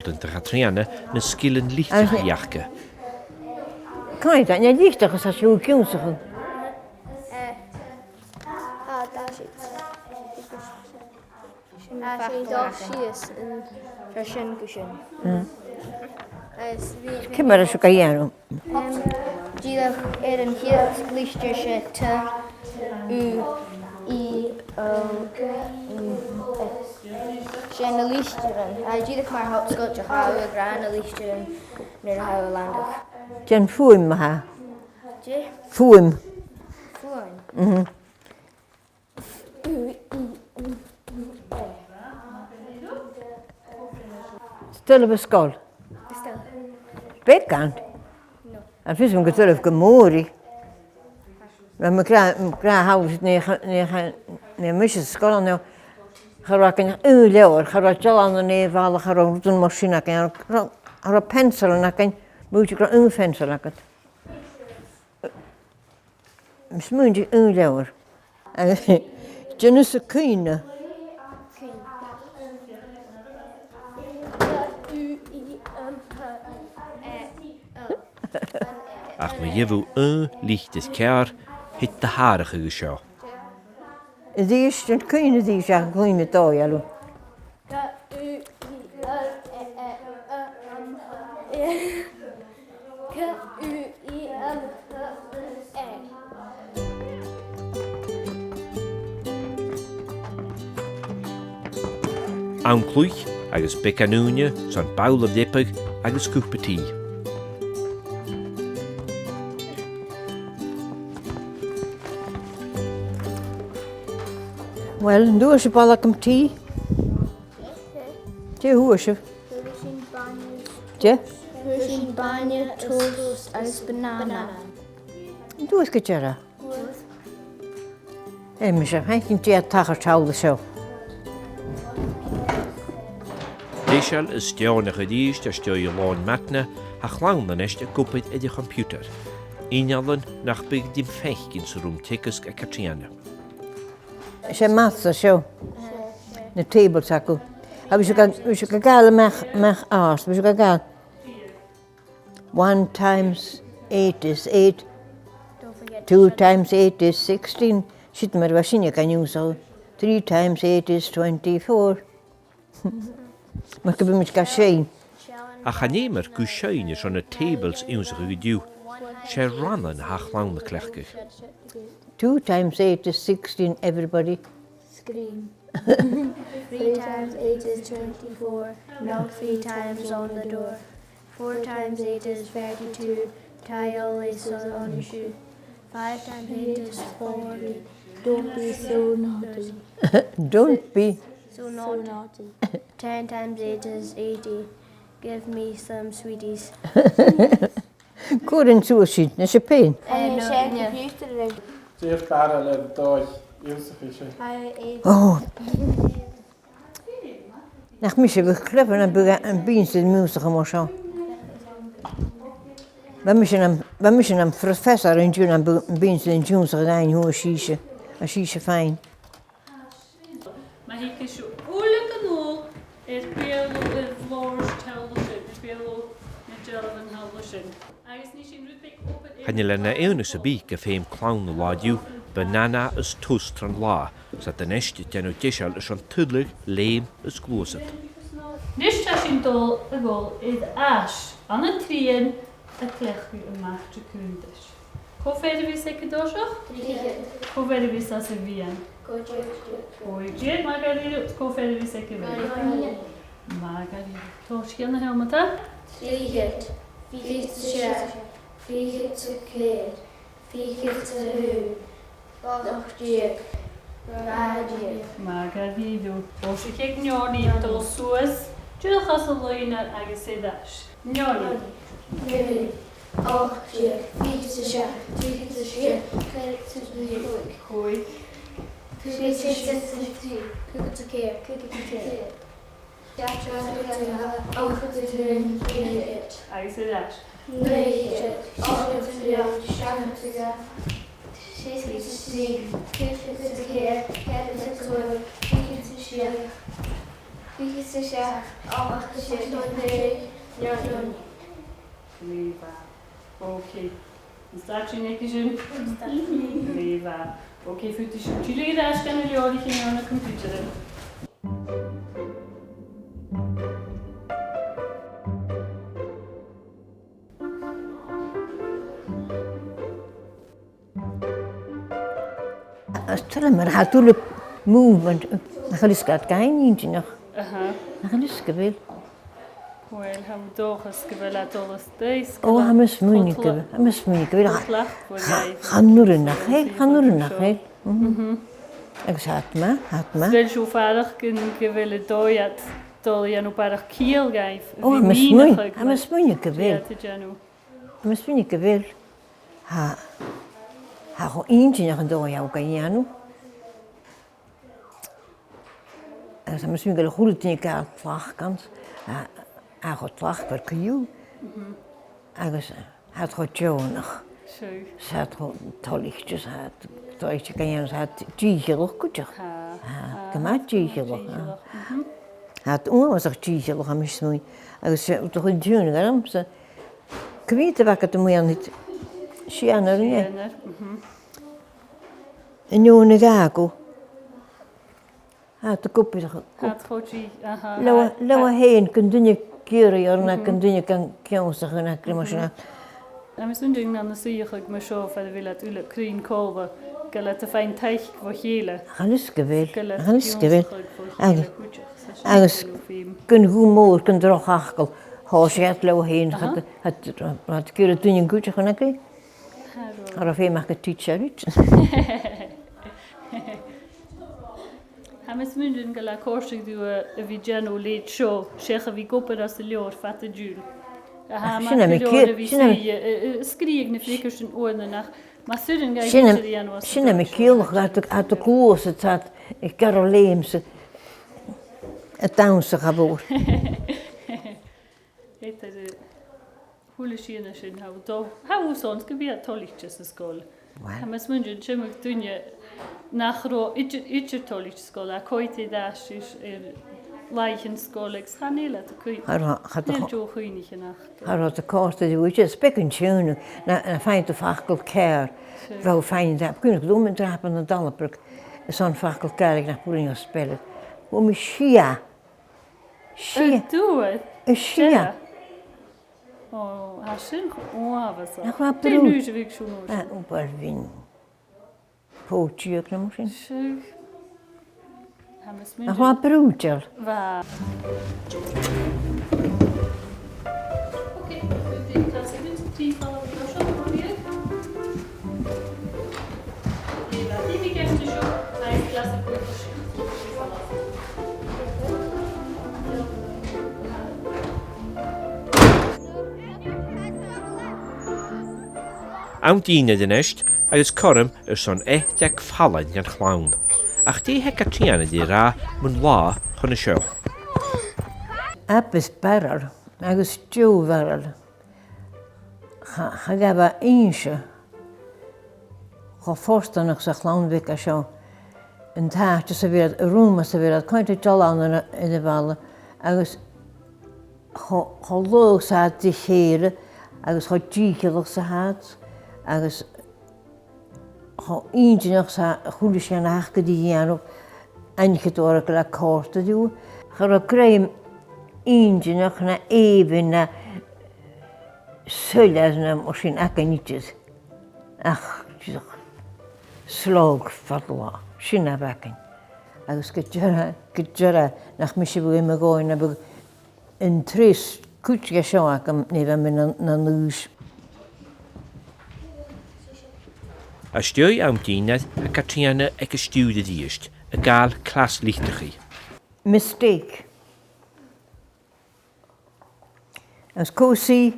de Catriona NicAsgaill lichtach. Kan je dat? Je lichtach is als je ook jong zegt. Daar zit. Als je dat ziet, een verschillende. Kijk maar eens hoe je Die er een heel lichtje te u zijn lichteren. Hij ziet maar houdt schotje houden, grane lichteren naar de hele landig. Jen voem maar. Je? Voem. Voem. Stel op Sgoil. Stel. Bekant. No. En vis een getal op Mori. Maar me klaar houden nee misje Sgoil nou. Gerak een leeuwer, gerak al aan de neval, gerak een machine kan, gerak pensel en kan moet je klaar een pensel lakken. Misschien je een leeuwer. En je nu ze kunnen. Ach me jevu lichtes keer het de harige geschaut. Die is een kunnen die zeggen kleine taal ja. Aankluich agus becanúne san baul of dippig agus cúpatí. Wel, doe je balkam tea. Je hoe je? Je? Hursing banje, toast, als banana. Doe eens ketjera. Hé, misschien hij kan je tager houden zo. Deisal is steonige dies dat stel je loon matne, ha lang dan is de kopit in de computer. Injalen nach big die vechkins room tikkes a Catriona. Ze maakt zo. De table tackle. We should go mach aas. We should go. 1 times 8 is 8. 2 times 8 is 16. Shit, maar wat zie je kan je zo. 3 times 8 is 24. Maar ik heb hem eens zien. A chanemer gushain is on the tables in onze geduw. She rannen ha lang de klechkig. 2 times 8 is 16, everybody. Scream. 3 times 8 is 24. Knock 3 times on the door. 4 times 8 is 32. Tie all laces on your shoe. 5 times 8 is 40. Don't be so naughty. Don't be. So naughty. 10 times 8 is 80. Give me some sweeties. Goed in zo'n is je pijn. Ze heeft parallel door Jozef. Oh. Nach misje we kleppen en beans in muziek maar zo. We moeten een professor in doen en beans in doen zo gaan hoe is je fijn. Maar ik is oorlijk genoeg. Het speelt floors television, speelt television. Han je lena eunus bi gefeim clown ladju, banana is toast tran la, zat de nestje tenu tishal is an tudlig leem is gloset. Nis tashin dol a gol is ash, an a trien, a klechgu a machtje kundish. Ko verder wie zeker doorzoch? Ko verder wie sa se wien? Goeie, Margarita, ko verder wie zeker wien? Margarita, toosje na helmata? Vliegt, tidsear, vliegt te kleed, vliegt te hu, wachtjek, radje. Margarita, als je kijkt njoni to suas, jul gasolina agesidash. Njoni. Nu, wachtjek, tidsear, tidsear, kijk te hu. Goeie. Kijk te keer, kijk te keer. Dat is ook het rinn in het. Agesidash. Nee, altijd de schaamte. She's to see, kick it to here, get it to kijk te zien. Because it's a shit on the yard. Riva. Okay. Is dat je nekje zo'n? Riva. Okay, für die Chile da ist keine Leute in einer Computer. Stel maar, hij doet het movement. Dan is het geen eentje nog. Dan is het wel. Wel, hebben we toch eens geweldig alles deze. Oh, hij is moeilijk. Hij is moeilijk. Ga nu naar hè? Ga nu naar hè? Ik zei het maar. Wil je vader kunnen doet dat je nu bij de kiel geeft? Oh, hij is moeilijk. Hij is moeilijk wel. Hij is moeilijk wel. Hij gaat eentje nog door jou kan je nu. En ze misschien wel een goede ding aan het vlakkant. Hij gaat vlak per kiel. En hij gaat jou nog. Ze had tollichtjes, tollichtjes kan je zeggen, tjigelig kutje. Gemaakt tjigelig. Het was ook tjigelig aan mij. En ze toch een dune garam, ze kweten wat het moet niet. Sheanmhair niet. En jonge gago. Had de kopje. Had goedje. Lawa heen, kun je keren, na kun je kan zeggen, na klimmen. En we zijn nu aan de zee met zo van de wil het ulle green kolven. Kan het een fijn teig voor gele. Gelukkig. Agus kun goed mooi kun er ook achkel. Als je het lauw heen gaat, het keer het doen je goedje gaan krijgen. Maar of je mag het tidsear uit. Hij is nu een gelijk korsig doen wie Jano leed show. Zeggen wie kopen als de leeuw vatte jul. Hij schreef niet flikker zijn oren naar. Maar zullen ga je Shinne me kiel uit de kloos het had ik Caroleemse het Downse geboren. Het is hoe Shinne zijn hou toch hou soms gebeurt tollichtjes Sgoil. Hij is nu een chimuk doen je nachro iets tollichtjes Sgoil. Hij kooit daar is Leichen Sgoil ik ga niet laten kun. Heel zo goeie nacht. Hij had de kost die we just spikken tune na fijn te fakkel care. Vrouw fijn dat kun ik doen met drapen en Dallebrug. Zo'n fakkel care ik naar Poeling spelen. Hoe me Shia. Doe het. Shia. Oh, hij is gewoon wat zo. Ja, gewoon de nu is ik zo nooit. Op een win. Pootje ook nog misschien. Hij gewoon broodje. Waar. Oké, ik ga ze dus 10 van de show proberen. Die weekend de show. Hij is klasse voor de show. Amtíine den eist agus chom son éiteag fallan gan chlán. Ach tí he Catriona dí rá mun lá chun na seo. Appes barrel, agus stewbarrel. Ga gaba eentje. Ga forstanach sa clownvik a seo. En taartje sa weer het room sa weer het kaint jol aan in de wallen. Agus ga loog sa het die here. Agus ga tjikelig sa het. Agus ga eentje nog sa goede sjaan hakke die hier op. En je het ook la korte doen. Ga kreim eentje nog na even na zullen na misschien akkenitjes. Ach, sloog fatwa. Shinna bakken. Agus gejara nach misje bij me gaan heb ik een tris kutje schaken neven me na neus. A stoi amtíine a Catriona ag stiúda díist, a gáil clas líchtachaí. Mistake. As cozy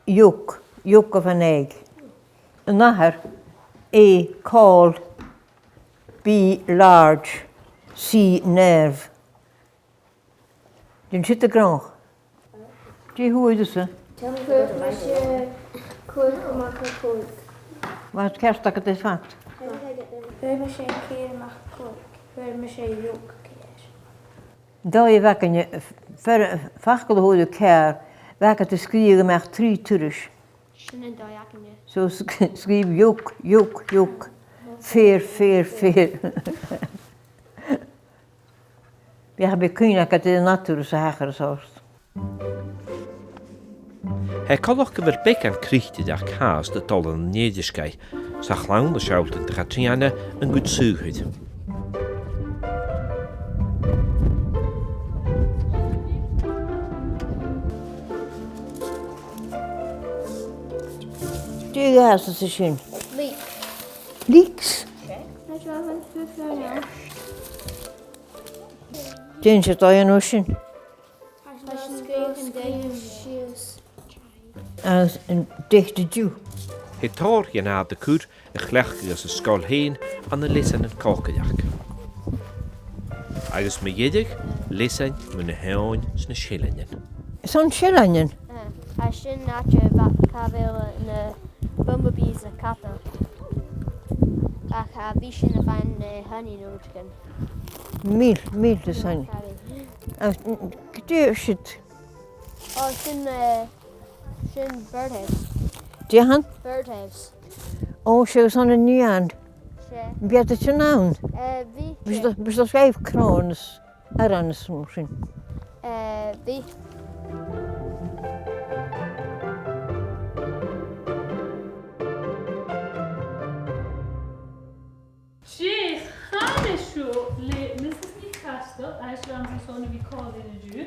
yolk of an egg. Another A call, B large, C nerve. Dyn si't y groch? Di hwyd ys y? Pwyd mae cwrdd o mac o cwrdd. Wat kerst ac ydych fat? Pwyd mae ceir mac cwrdd. Pwyd mae ywg ceir. Da je wekken fakkel hoede keer, wekken te skriegen met 3 turus. Sinna dóiacne. Zo schreef juk, feer. We hebben kunnen dat de natuur zagen zoals. Hij kan ook weer bek aan kriegte der kaas de tollen Èirisgeigh, zag lang de schouwten de Catriona een goed zuigheid. Die gaas is te zien. Leek. Leeks. That's what I'm for now. Den zit al in ocean. I should go and do shoes. Als een dichte duw. Hij tor je na de koer een glechtje als een Sgoil heen aan de lissen en kalkejak. Agus me jedig lissen met een hoon zijn schillingen. Zo'n schillenjen. I should not have cabin in bumblebees a cattle. I have vision of an honey note. Mil te zijn. Als die shit. Oh, shin birdhouse. Die hand. Birdhouse. Oh, ze is aan een nieuw hand. She. Wie het je naam? V. Dus dat schrijf kroons. Aranes misschien. V. She Hanishu le Mrs. NicAsgaill, as Ramsay son we call it a Jew.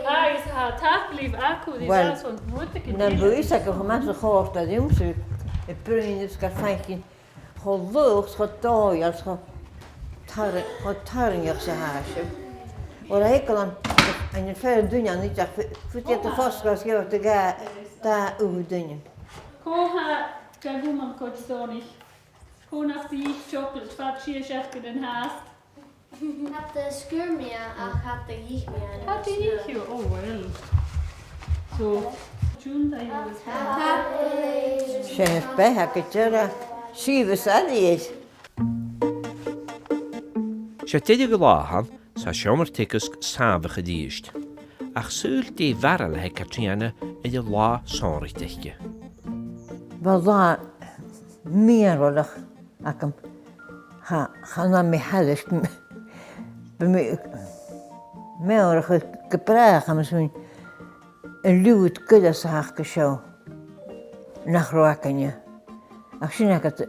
Ah, is haar taaklief aku die Wel, was ontmoetig. Dan bewijs ik nog mensen gehoord dat jongens. Ik breng dus karfijntje. Gelucht, getooi, als getarring ze haasje. Wat hekel aan en je verder doen je niet. Vertel de vast als je te gaan daar over doen. Koha, der woman coach so nicht. Kona die chocolate fat she schafft den haast. Had de skirmia, had de yichmia. Had die niet oh well. So, June dat je was. Ze heeft bij haar ketjera. Zie we dat is. Ze tijdige lahan, sa sjomer tikkusk samen gediest. Ach zul die warrel hij Catriona in de la zonrichtigje. Wel daar meer willig. Ik hem ga naar mijn huis. Meer gepraat misschien. Een luwt kuddesaagje zo. Nach roakenje. Als je het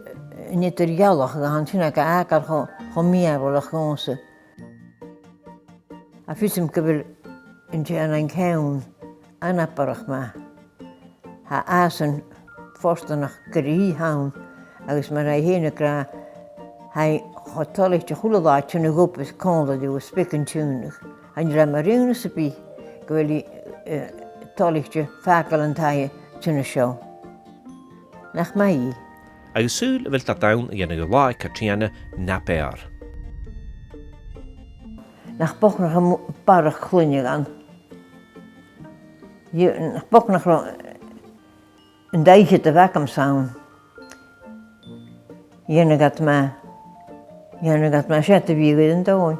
niet er jallig gaan, zie ik eigenlijk gewoon meer willig gaan ze. Als je hem wil in een kaun aanpakken maar. Hij azen voorst nog krie houden. Als maar hij heen krijgt, hij gaat tallig de goede laatje nog op is kan dat hij spikken tunig. En je laat maar ringen ze bij, ik wil die tallig de fakelend hij tunig show. Nach mij. Agus zul wil dat down in de la Catriona MacMhathain. Nach bok nog een paar groenje aan. Je nach bok nog een dijkje te wekken samen. Je gaat maar zetten wie we in de